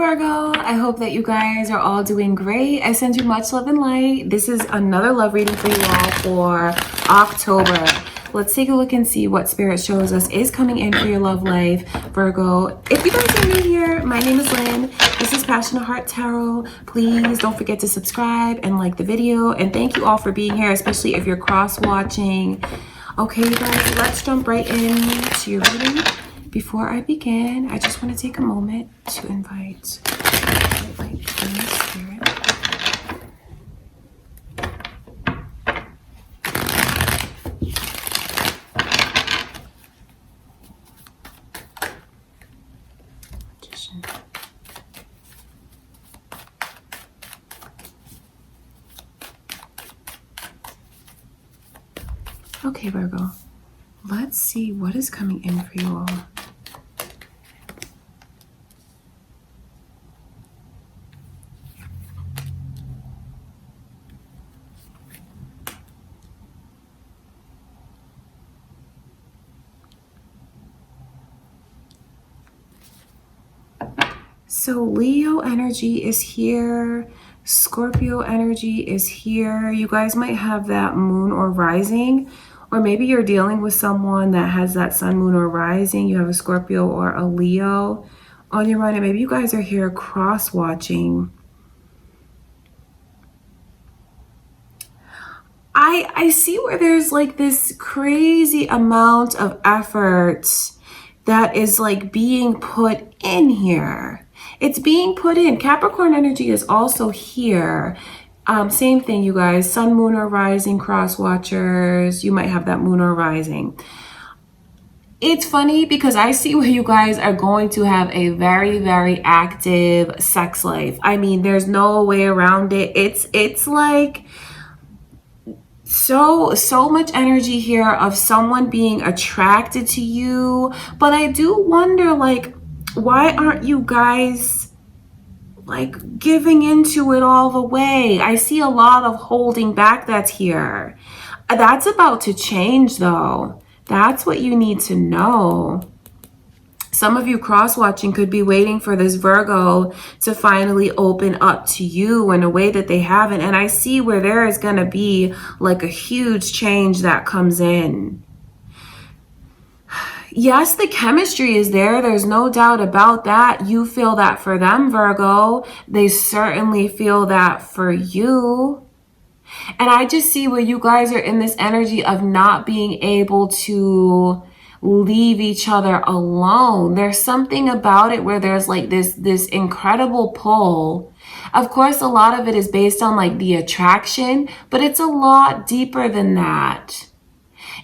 Virgo, I hope that you guys are all doing great. I send you much love and light. This is another love reading for you all for October. Let's take a look and see what Spirit shows us is coming in for your love life, Virgo. If you guys are new here, my name is Lynn. This is Passionate Heart Tarot. Please don't forget to subscribe and like the video. And thank you all for being here, especially if you're cross-watching. Okay, you guys, let's jump right into your reading. Before I begin, I just want to take a moment to invite Holy Spirit. Magician. Okay, Virgo. Let's see what is coming in for you all. So Leo energy is here. Scorpio energy is here. You guys might have that moon or rising, or maybe you're dealing with someone that has that sun, moon, or rising. You have a Scorpio or a Leo on your mind, and maybe you guys are here cross-watching. I see where there's like this crazy amount of effort that is like being put in here. It's being put in. Capricorn energy is also here. Same thing, you guys. Sun, moon, or rising cross watchers. You might have that moon or rising. It's funny because I see where you guys are going to have a very, very active sex life. I mean, there's no way around it. It's like so much energy here of someone being attracted to you. But I do wonder, like, why aren't you guys like giving into it all the way? I see a lot of holding back that's here. That's about to change though. That's what you need to know. Some of you cross-watching could be waiting for this Virgo to finally open up to you in a way that they haven't. And I see where there is going to be like a huge change that comes in. Yes, the chemistry is there. There's no doubt about that. You feel that for them, Virgo. They certainly feel that for you. And I just see where you guys are in this energy of not being able to leave each other alone. There's something about it where there's like this incredible pull. Of course, a lot of it is based on like the attraction, but it's a lot deeper than that.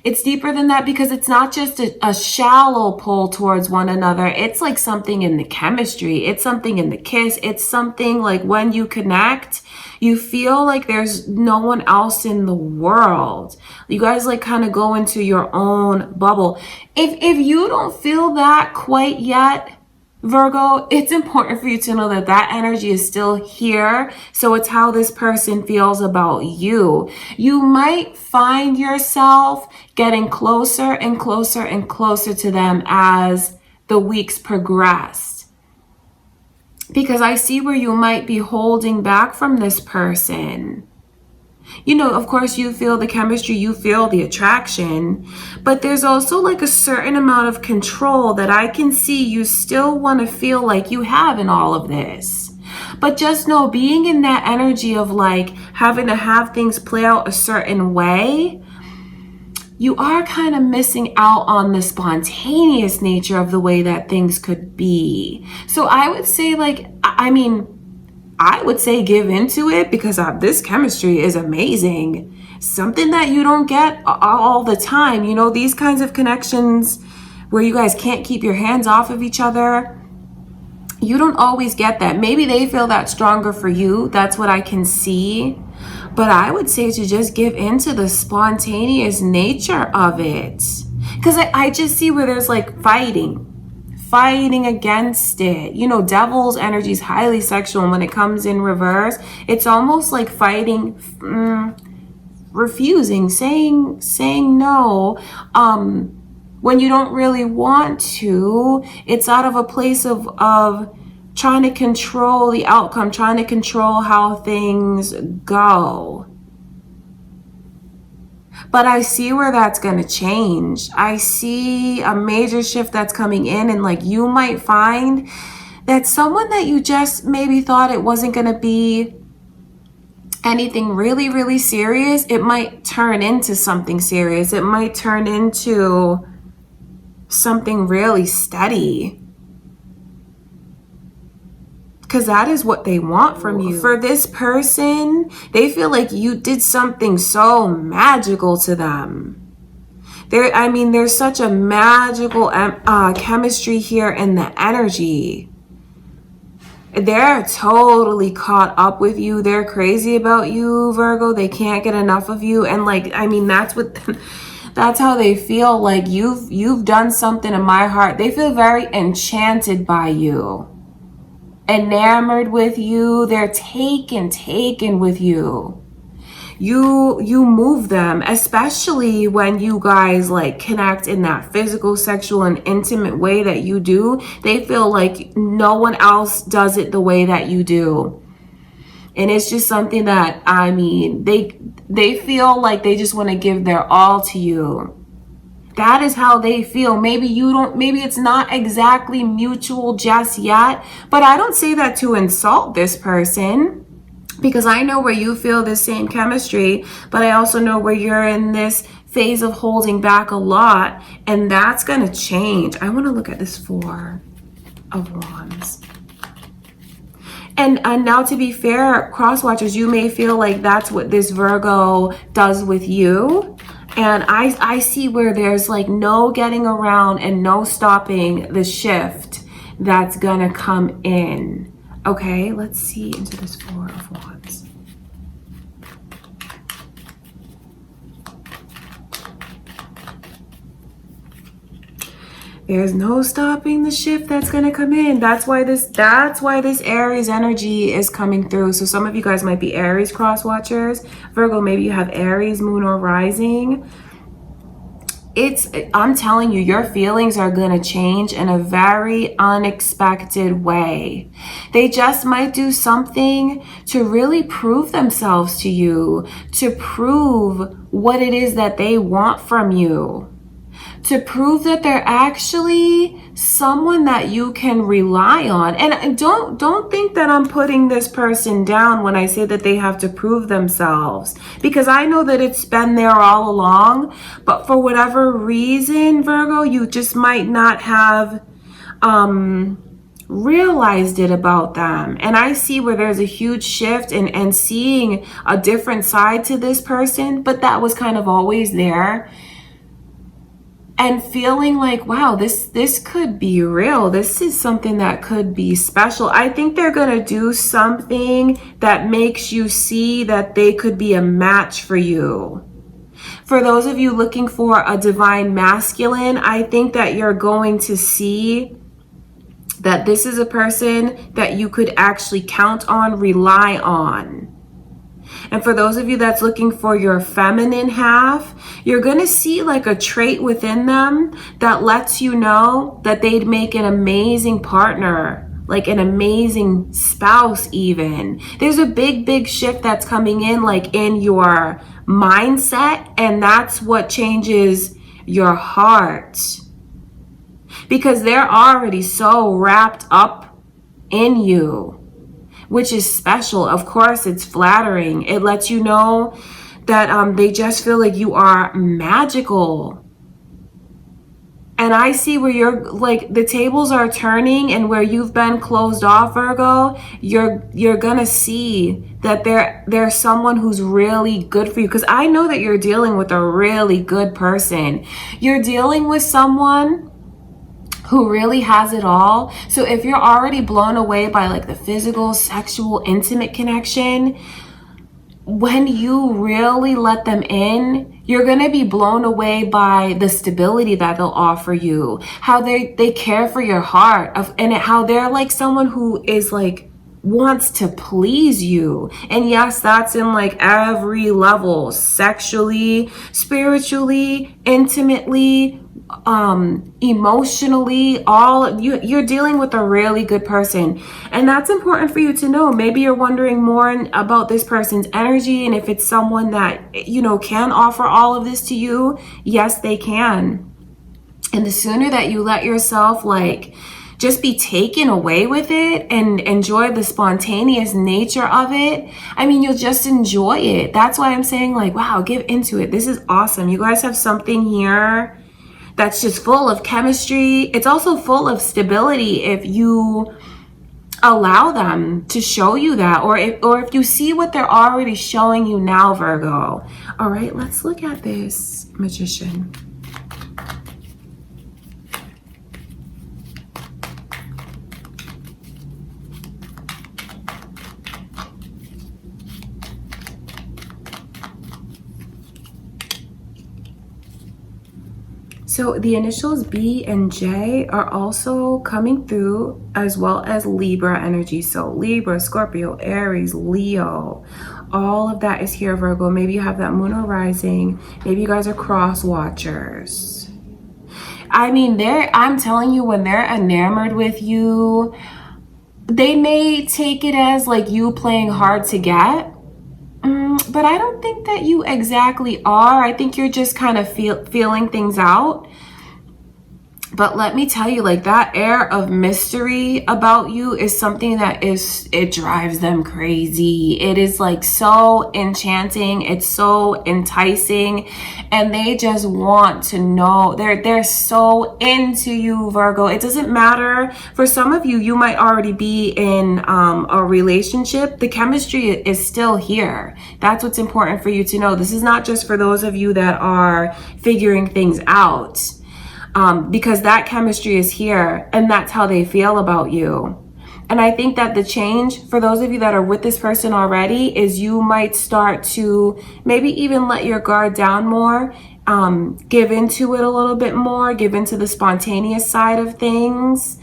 It's deeper than that because it's not just a shallow pull towards one another. It's like something in the chemistry. It's something in the kiss. It's something like when you connect, you feel like there's no one else in the world. You guys like kind of go into your own bubble. If you don't feel that quite yet, Virgo, it's important for you to know that that energy is still here. So it's how this person feels about you. You might find yourself getting closer and closer and closer to them as the weeks progress. Because I see where you might be holding back from this person. You know, of course, you feel the chemistry, you feel the attraction, but there's also like a certain amount of control that I can see you still want to feel like you have in all of this. But just know, being in that energy of like having to have things play out a certain way, you are kind of missing out on the spontaneous nature of the way that things could be. So I would say like, I would say give into it because this chemistry is amazing. Something that you don't get all the time. You know, these kinds of connections where you guys can't keep your hands off of each other. You don't always get that. Maybe they feel that stronger for you. That's what I can see. But I would say to just give into the spontaneous nature of it. Because I just see where there's like fighting against it. You know, devil's energy is highly sexual, and when it comes in reverse, it's almost like fighting, refusing, saying no, when you don't really want to. It's out of a place of trying to control the outcome, trying to control how things go. But I see where that's going to change. I see a major shift that's coming in, and like you might find that someone that you just maybe thought it wasn't going to be anything really, really serious, it might turn into something serious. It might turn into something really steady. Because that is what they want from you. For this person, they feel like you did something so magical to them. There's such a magical chemistry here in the energy. They're totally caught up with you. They're crazy about you, Virgo. They can't get enough of you. And that's how they feel. Like you've done something in my heart. They feel very enchanted by you, enamored with you. They're taken with you. You move them, especially when you guys like connect in that physical, sexual, and intimate way that you do. They feel like no one else does it the way that you do. And it's just something that, they feel like they just want to give their all to you. That is how they feel. Maybe it's not exactly mutual just yet, but I don't say that to insult this person, because I know where you feel the same chemistry, but I also know where you're in this phase of holding back a lot, and that's going to change. I want to look at this Four of Wands. And now, to be fair, cross watchers, you may feel like that's what this Virgo does with you. And I see where there's like no getting around and no stopping the shift that's going to come in. Okay, let's see into this Four of Wands. There's no stopping the shift that's going to come in. That's why this Aries energy is coming through. So some of you guys might be Aries cross watchers. Virgo, maybe you have Aries moon or rising. I'm telling you, your feelings are going to change in a very unexpected way. They just might do something to really prove themselves to you, to prove what it is that they want from you, to prove that they're actually someone that you can rely on. And don't think that I'm putting this person down when I say that they have to prove themselves, because I know that it's been there all along. But for whatever reason, Virgo, you just might not have realized it about them. And I see where there's a huge shift and seeing a different side to this person, but that was kind of always there. And feeling like, wow, this could be real. This is something that could be special. I think they're going to do something that makes you see that they could be a match for you. For those of you looking for a divine masculine, I think that you're going to see that this is a person that you could actually count on, rely on. And for those of you that's looking for your feminine half, you're going to see like a trait within them that lets you know that they'd make an amazing partner, like an amazing spouse even. There's a big shift that's coming in, like in your mindset, and that's what changes your heart. Because they're already so wrapped up in you, which is special. Of course, it's flattering. It lets you know that they just feel like you are magical. And I see where you're like the tables are turning, and where you've been closed off, Virgo, you're gonna see that there's someone who's really good for you. Because I know that you're dealing with a really good person. You're dealing with someone who really has it all. So if you're already blown away by like the physical, sexual, intimate connection, when you really let them in, you're going to be blown away by the stability that they'll offer you, how they care for your heart, and how they're like someone who is like wants to please you. And yes, that's in like every level, sexually, spiritually, intimately, emotionally, all you're dealing with a really good person, and that's important for you to know. Maybe you're wondering more about this person's energy, and if it's someone that can offer all of this to you. Yes, they can. And the sooner that you let yourself just be taken away with it and enjoy the spontaneous nature of it, I mean, you'll just enjoy it. That's why I'm saying, wow, give into it. This is awesome. You guys have something here that's just full of chemistry. It's also full of stability if you allow them to show you that, or if you see what they're already showing you now, Virgo. All right, let's look at this Magician. So the initials B and J are also coming through, as well as Libra energy. So Libra, Scorpio, Aries, Leo, all of that is here, Virgo. Maybe you have that moon or rising. Maybe you guys are cross watchers. I mean, I'm telling you, when they're enamored with you, they may take it as you playing hard to get. But I don't think that you exactly are. I think you're just kind of feeling things out. But let me tell you, that air of mystery about you is something that it drives them crazy. It is so enchanting. It's so enticing. And they just want to know. They're so into you, Virgo. It doesn't matter. For some of you, you might already be in a relationship. The chemistry is still here. That's what's important for you to know. This is not just for those of you that are figuring things out. Because that chemistry is here, and that's how they feel about you. And I think that the change for those of you that are with this person already is you might start to maybe even let your guard down more, give into it a little bit more, give into the spontaneous side of things,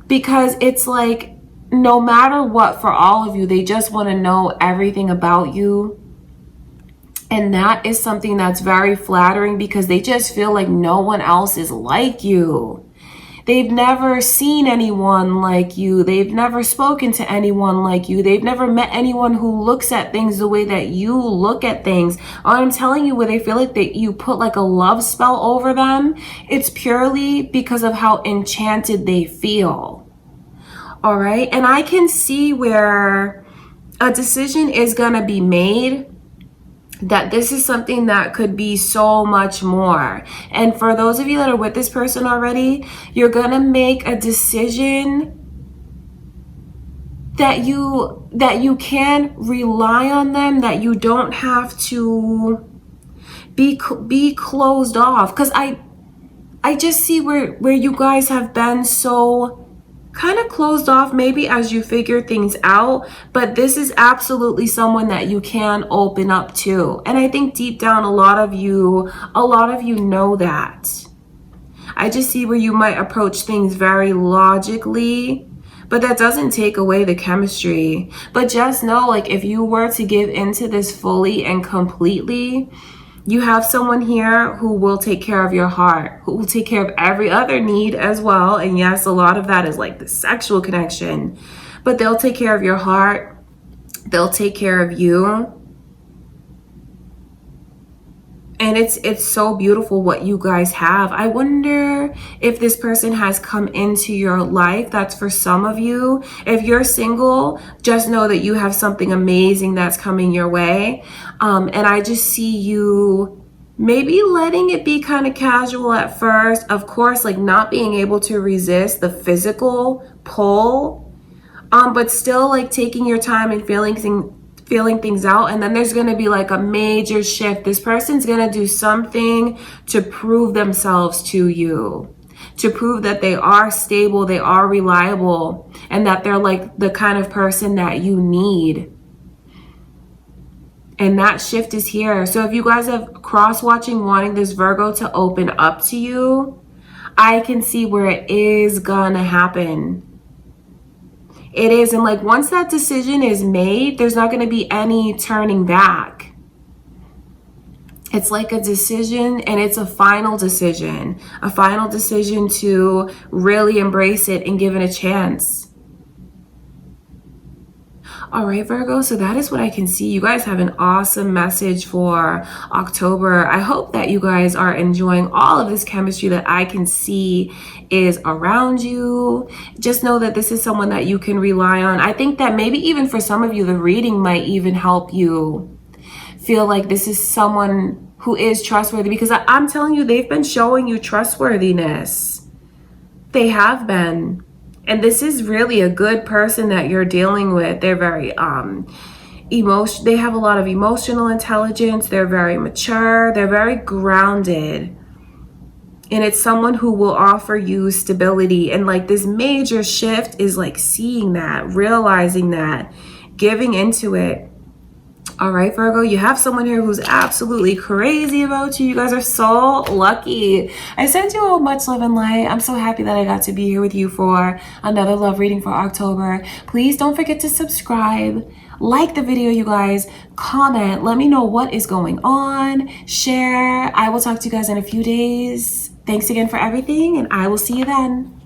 because it's no matter what, for all of you, they just want to know everything about you. And that is something that's very flattering, because they just feel like no one else is like you. They've never seen anyone like you. They've never spoken to anyone like you. They've never met anyone who looks at things the way that you look at things. I'm telling you, where they feel like that you put a love spell over them, it's purely because of how enchanted they feel. All right. And I can see where a decision is going to be made, that this is something that could be so much more. And for those of you that are with this person already, you're gonna make a decision that you can rely on them, that you don't have to be closed off. Because I just see where you guys have been so kind of closed off, maybe as you figure things out, but this is absolutely someone that you can open up to. And I think deep down, a lot of you know that. I just see where you might approach things very logically, but that doesn't take away the chemistry. But just know, if you were to give into this fully and completely, you have someone here who will take care of your heart, who will take care of every other need as well. And yes, a lot of that is the sexual connection, but they'll take care of your heart. They'll take care of you. And it's so beautiful what you guys have. I wonder if this person has come into your life. That's for some of you. If you're single, just know that you have something amazing that's coming your way. And I just see you maybe letting it be kind of casual at first. Of course, not being able to resist the physical pull, but still taking your time and feeling things out. And then there's going to be a major shift. This person's going to do something to prove themselves to you, to prove that they are stable, they are reliable, and that they're the kind of person that you need. And that shift is here. So if you guys have cross-watching, wanting this Virgo to open up to you, I can see where it is gonna happen. It is. And once that decision is made, there's not going to be any turning back. It's like a decision, and it's a final decision to really embrace it and give it a chance. All right, Virgo, so that is what I can see. You guys have an awesome message for October. I hope that you guys are enjoying all of this chemistry that I can see is around you. Just know that this is someone that you can rely on. I think that maybe even for some of you, the reading might even help you feel like this is someone who is trustworthy, because I'm telling you, they've been showing you trustworthiness. They have been. And this is really a good person that you're dealing with. They're very they have a lot of emotional intelligence. They're very mature. They're very grounded. And it's someone who will offer you stability. And like this major shift is like seeing that, realizing that, giving into it. All right, Virgo, you have someone here who's absolutely crazy about you. You guys are so lucky. I send you all much love and light. I'm so happy that I got to be here with you for another love reading for October. Please don't forget to subscribe, like the video, you guys, comment, let me know what is going on, share. I will talk to you guys in a few days. Thanks again for everything, and I will see you then.